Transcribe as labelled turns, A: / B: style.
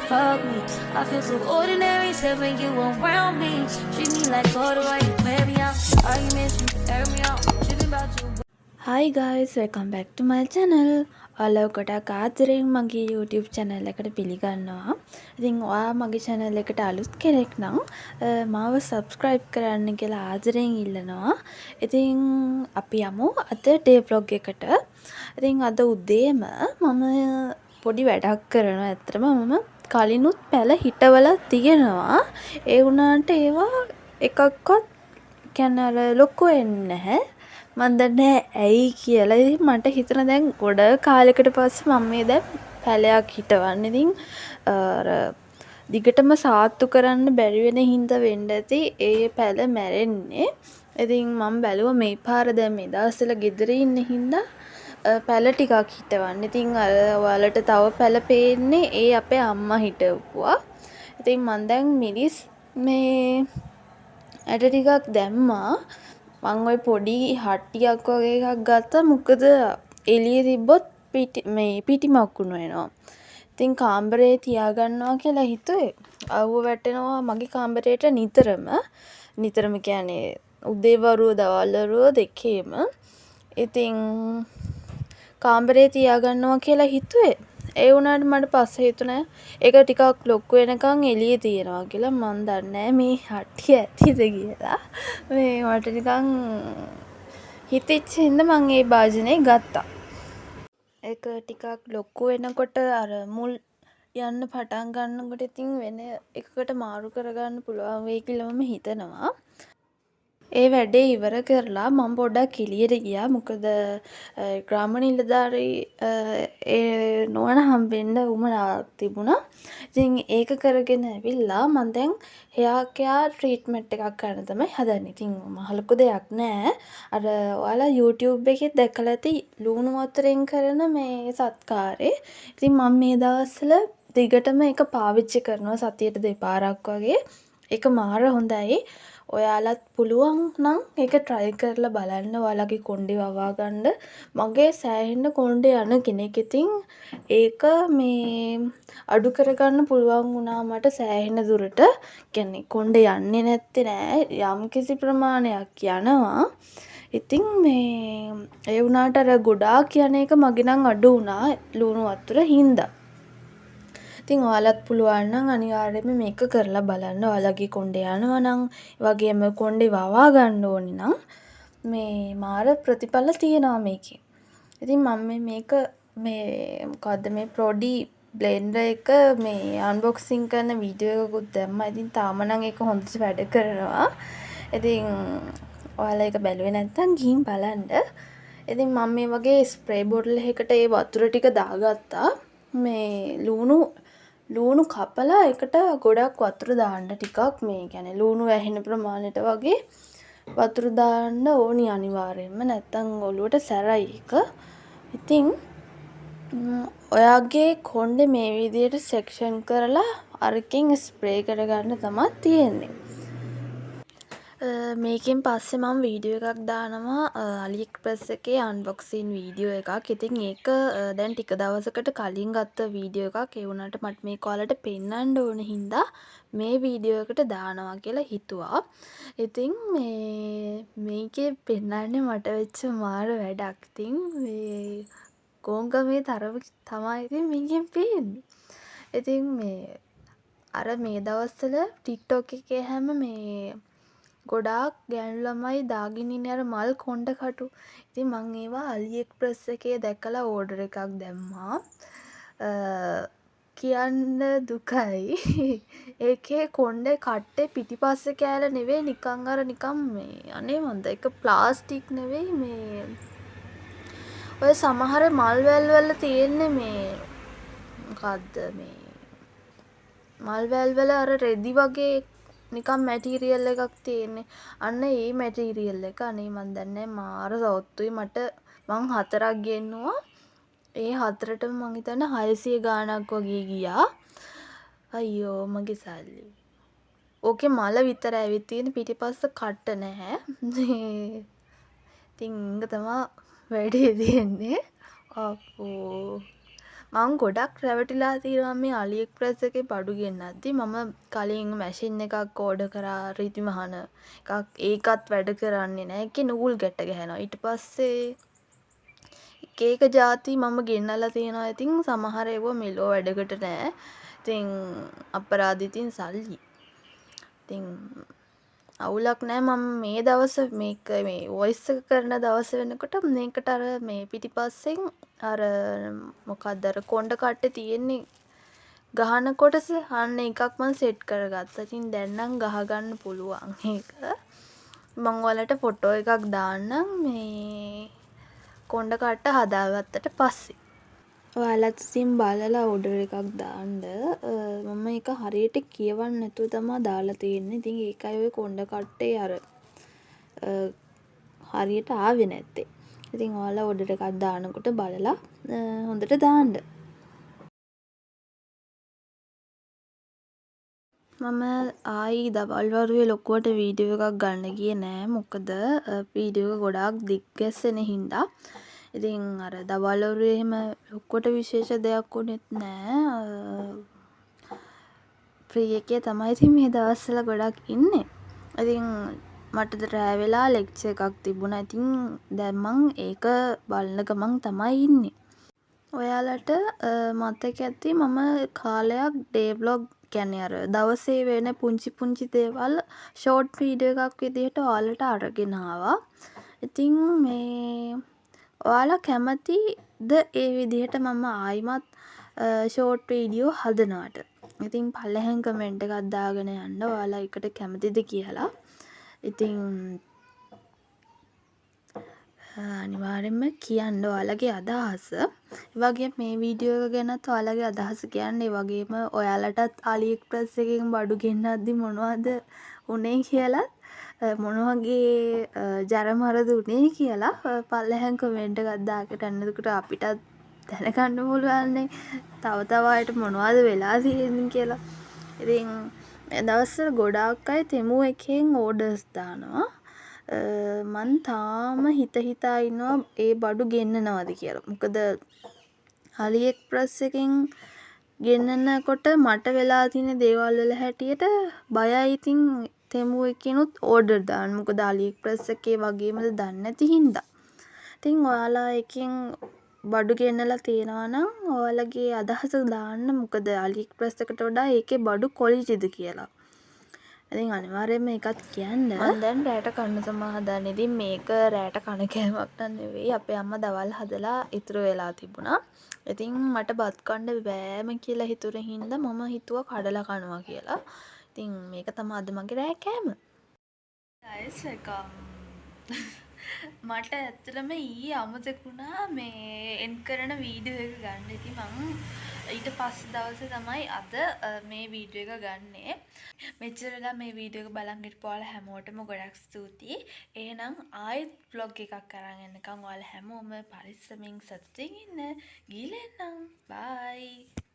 A: fuck me. I feel so ordinary, except when you around me. Treat me like water while you wear me out. Arguments, you air me out. Tripping about you.
B: Hi guys, welcome back to my channel. ඔයාලට ආදරයෙන් මගේ YouTube channel එකට පිළිගන්නවා. ඉතින් ඔයා මගේ channel එකට අලුත් කෙනෙක් නම් මාව subscribe කරන්න කියලා ආදරයෙන් ඉල්ලනවා. ඉතින් අපි යමු අද day vlog එකට. ඉතින් අද උදේම මම පොඩි වැඩක් කරනවා. ඇත්තටම මම කලිනුත් පැල හිටවලා තියෙනවා. ඒ වුණාට ඒවා එකක්වත් කියන්නේ ලොකු වෙන්නේ නැහැ. මන් දන්නේ ඇයි කියලා. ඉතින් මට හිතන දැන් ගොඩ කාලයකට පස්සේ මම මේ දැන් පැලයක් හිටවන්නේ. ඉතින් අර දිගටම සාත්තු කරන්න බැරි වෙන හින්දා වෙන්න ඇති ඒ පැල මැරෙන්නේ. ඉතින් මම බැලුවා මේ පාර දැන් මේ දවස්වල ගෙදර ඉන්න හින්දා පැල ටිකක් හිටවන්න. ඉතින් අර ඔයාලට තව පැල පේන්නේ ඒ අපේ අම්මා හිටවුවා. ඉතින් මන් දැන් මිරිස් මේ ඇට ටිකක් දැම්මා. මං ඔය පොඩි හට්ටියක් වගේ එකක් ගත්තා. මොකද එළියේ තිබ්බොත් පිටිමක්කුණු වෙනවා. ඉතින් කාමරේ තියාගන්නවා කියලා හිතුවේ. අවුව වැටෙනවා මගේ කාමරේට නිතරම කියන්නේ උදේවරුව දවල්වරුව දෙකේම. ඉතින් කාමරේ තියාගන්නවා කියලා හිතුවේ. ඒ වුණාට මට පස්සේ හිතුණා ඒක ටිකක් ලොකු වෙනකන් එළියේ තියනවා කියලා. මන් දන්නේ මේ හට්ටිය ඇතිද කියලා. මේ මට නිකන් හිතෙච්ච හින්දා මං ඒ භාජනේ ගත්තා. ඒක ටිකක් ලොකු වෙනකොට අර මුල් යන්න පටන් ගන්නකොට ඉතින් වෙන එකකට මාරු කරගන්න පුළුවන් වෙයි කියලා මම හිතනවා. ඒ වැඩේ ඉවර කරලා මම පොඩ්ඩක් එළියට ගියා. මොකද ග්‍රාම නිලධාරී ඒ නෝන හම්බෙන්න උවමනාවක් තිබුණා. ඉතින් ඒක කරගෙන ඇවිල්ලා මම දැන් hair care treatment එකක් ගන්න තමයි හදන්නේ. ඉතින් මහ ලොකු දෙයක් නෑ. අර ඔයාලා YouTube එකේ දැකලා ඇති ලුණු වතුරෙන් කරන මේ සත්කාරේ. ඉතින් මම මේ දවස්වල දිගටම ඒක පාවිච්චි කරනවා සතියට දෙපාරක් වගේ. ඒක මාර හොඳයි. ඔයාලත් පුළුවන් නම් ඒක try කරලා බලන්න. ඔයාලගේ කොණ්ඩේ වවා ගන්න. මගේ සෑහෙන්න කොණ්ඩේ යන කෙනෙක්. ඉතින් ඒක මේ අඩු කරගන්න පුළුවන් වුණා මට සෑහෙන දුරට. කියන්නේ කොණ්ඩේ යන්නේ නැත්තේ නෑ. යම් කිසි ප්‍රමාණයක් යනවා. ඉතින් මේ ඒ වුණාට අර ගොඩාක් යන එක මගේ නම් අඩු වුණා ලුණු වතුර හින්දා. ඉතින් ඔයාලත් පුළුවන් නම් අනිවාර්යයෙන්ම මේක කරලා බලන්න. ඔයාලගේ කොණ්ඩේ යනවා නම් ඒ වගේම කොණ්ඩේ වවා ගන්න ඕනේ නම් මේ මාර ප්‍රතිඵල තියෙනවා මේකේ. ඉතින් මම මේක මේ මොකද්ද මේ පොඩි බ්ලෙන්ඩර් එක මේ අන්බොක්සින් කරන වීඩියෝ එකකුත් දැම්මා. ඉතින් තාම නම් ඒක හොඳට වැඩ කරනවා. ඉතින් ඔයාලා ඒක බැලුවේ නැත්නම් ගිහින් බලන්න. ඉතින් මම මේ වගේ ස්ප්‍රේ බෝටල් එකකට ඒ වතුර ටික දාගත්තා. මේ ලුණු කපලා එකට ගොඩක් වතුර දාන්න ටිකක් මේ කියන්නේ ලුණු වැහෙන ප්‍රමාණයට වගේ වතුර දාන්න ඕනි අනිවාර්යයෙන්ම. නැත්තම් ඔලුවට සැරයි ඒක. ඉතින් ඔයාගේ කොණ්ඩේ මේ විදිහට සෙක්ෂන් කරලා අරකින් ස්ප්‍රේ කරගන්න තමයි තියෙන්නේ. මේකෙන් පස්සේ මම වීඩියෝ එකක් දානවා AliExpress එකේ අන්බොක්සින් වීඩියෝ එකක්. ඉතින් ඒක දැන් ටික දවසකට කලින් ගත්ත වීඩියෝ එකක්. ඒ වුණාට මට මේක ඔයාලට පෙන්වන්න ඕන හින්දා මේ වීඩියෝ එකට දානවා කියලා හිතුවා. ඉතින් මේකේ පෙන්වන්නේ මට වෙච්ච මාර වැඩක්. ඉතින් මේ ගෝංගමේ තරම තමයි ඉතින් මේකෙන් පේන්නේ. ඉතින් මේ අර මේ දවස්වල TikTok එකේ හැම මේ ගොඩාක් ගෑනු ළමයි දාගෙන ඉන්නේ අර මල් කොණ්ඩ කටු. ඉතින් මම ඒවා AliExpress එකේ දැකලා ඕඩර් එකක් දැම්මා. කියන්න දුකයි. ඒකේ කොණ්ඩේ කට්ටේ පිටිපස්සේ කෑල්ල නෙවෙයි නිකන් නිකන් මේ අනේ මන්ද ඒක ප්ලාස්ටික් නෙවෙයි මේ ඔය සමහර මල් වැල් වල තියෙන්නේ මේ මොකද්ද මේ මල් වැල් වල අර රෙදි වගේ නිකන් මැටීරියල් එකක් තියෙන්නේ. අන්න ඒ මැටීරියල් එක අනේ මන් දන්නේ මාර සෞත්තුයි. මං 4ක් ගෙන්නුවා. ඒ 4ටම මං හිතන්නේ 600 ගාණක් වගේ ගියා. අයියෝ මගේ සල්ලි. ඕකේ මල විතර ඇවිත් තියෙන පිටිපස්ස කට නැහැ. ඉතින් ඒක තමයි වැඩේ දෙන්නේ. අපෝ මං ගොඩක් රැවටිලා තියෙනවා මේ AliExpress එකේ බඩු ගෙන්නද්දි. මම කලින් මැෂින් එකක් ඕඩර් කරා රීති මහන එකක්. ඒකත් වැඩ කරන්නේ නැහැ. ඒකේ නූල් ගැට ගහනවා. ඊට පස්සේ එක જાති මම ගෙන්නලා තියෙනවා. ඉතින් සමහර ඒවා මෙලෝ වැඩකට නැහැ. ඉතින් අපරාධ ඉතින් සල්ලි. ඉතින් අවුලක් නෑ. මම මේ දවස් මේක මේ වොයිස් එක කරන දවස වෙනකොට මේකට අර මේ පිටිපස්සෙන් අර මොකක්ද අර කොණ්ඩ කට්ටේ තියෙන්නේ ගහන කොටස අන්න එකක් මම සෙට් කරගත්තා. ඉතින් දැන් නම් ගහ ගන්න පුළුවන් ඒක. මම ඔයාලට ෆොටෝ එකක් දාන්නම් මේ කොණ්ඩ කට්ට හදාගත්තට පස්සේ. ඔයාලත් ඉතින් බලලා ඕඩර් එකක් දාන්න. මම ඒක හරියට කියවන්න නැතුව තමයි දාලා තියෙන්නේ. ඉතින් ඒකයි ඔය කොණ්ඩ කට්ටේ අර හරියට ආවේ නැත්තේ. ඉතින් ඔයාලා ඕඩර් එකක් දානකොට බලලා හොඳට දාන්න. මම ආයි දවල් වරුවේ ලොකුවට වීඩියෝ එකක් ගන්න ගියේ නෑ. මොකද වීඩියෝ එක ගොඩාක් දිග්ගැස්සෙන හින්දා. ඉතින් අර දවල් වරුවේ එහෙම ලොකුවට විශේෂ දෙයක් වුණෙත් නෑ. ෆ්‍රී එකේ තමයි ඉතින් මේ දවස්වල ගොඩක් ඉන්නේ. ඉතින් මට රෑ වෙලා ලෙක්චර් එකක් තිබුණා. ඉතින් දැන් මං ඒක බලන ගමන් තමයි ඉන්නේ. ඔයාලට මතක ඇති මම කාලයක් ඩේ බ්ලොග් කියන්නේ අර දවසේ වෙන පුංචි පුංචි දේවල් ෂෝට් වීඩියෝ එකක් විදිහට ඔයාලට අරගෙන ආවා. ඉතින් මේ ඔයාලා කැමතිද ඒ විදිහට මම ආයිමත් ෂෝට් වීඩියෝ හදනවට? ඉතින් පල්ලෙහෙන් කමෙන්ට් එකක් දාගෙන යන්න ඔයාලා එකට කැමතිද කියලා. ඉතින් අනිවාර්යෙන්ම කියන්න ඔයාලගේ අදහස. ඒ වගේම මේ වීඩියෝ එක ගැනත් ඔයාලගේ අදහස කියන්න. ඒ වගේම ඔයාලටත් AliExpress එකෙන් බඩු ගෙන්නද්දි මොනවද උනේ කියලා මොන වගේ ජරමරද උනේ කියලා පල්ලෙහෙන් කමෙන්ට් එකක් දාගෙන යන්න. එතකොට අපිටත් දැනගන්න පුළුවන්නේ තව තව අයට මොනවද වෙලා තියෙන්නේ කියලා. ඉතින් මේ දවස්වල ගොඩාක් අය තෙමු එකෙන් ඕඩර්ස් දානවා. මං තාම හිතා ඉන්නවා ඒ බඩු ගෙන්නනවද කියලා. මොකද AliExpress එකෙන් ගෙන්නනකොට මට වෙලා තියෙන දේවල් වල හැටියට බයයි. ඉතින් තෙමු එකෙනුත් ඕඩර් දාන්න. මොකද AliExpress එකේ වගේමද දන්නේ නැති හින්දා. ඉතින් ඔයාලා එකෙන් බඩු ගෙන්නලා තියෙනවා නම් ඔයාලගේ අදහස දාන්න. මොකද AliExpress එකට වඩා ඒකේ බඩු ක්වොලිටිද කියලා. ඉතින් අනිවාර්යයෙන්ම මේකත් කියන්න. මම දැන් රැට කන්න තමයි හදන්නේ. ඉතින් මේක රැට කන කෑමක් නම් නෙවෙයි. අපේ අම්මා දවල් හදලා ඉතුරු වෙලා තිබුණා. ඉතින් මට බත් කන්න බෑම කියලා හිතුන හින්දා මම හිතුවා කඩලා කනවා කියලා. ඉතින් මේක තමයි අද මගේ රෑ කෑම. guys මට ඇත්තටම ඊයේ අමතක වුණා මේ එන්ඩ් කරන වීඩියෝ එක ගන්න. ඉතින් මම ඊට පස්සේ දවසේ තමයි අද මේ වීඩියෝ එක ගන්නේ. මෙච්චර වෙලා මේ වීඩියෝ එක බලන් හිටපු ඔයාලා හැමෝටම ගොඩක් ස්තුතියි. එහෙනම් ආයෙත් vlog එකක් අරන් එන්නකම් ඔයාලා හැමෝම පරිස්සමින් සතුටින් ඉන්න. ගිහලා එන්නම්. bye.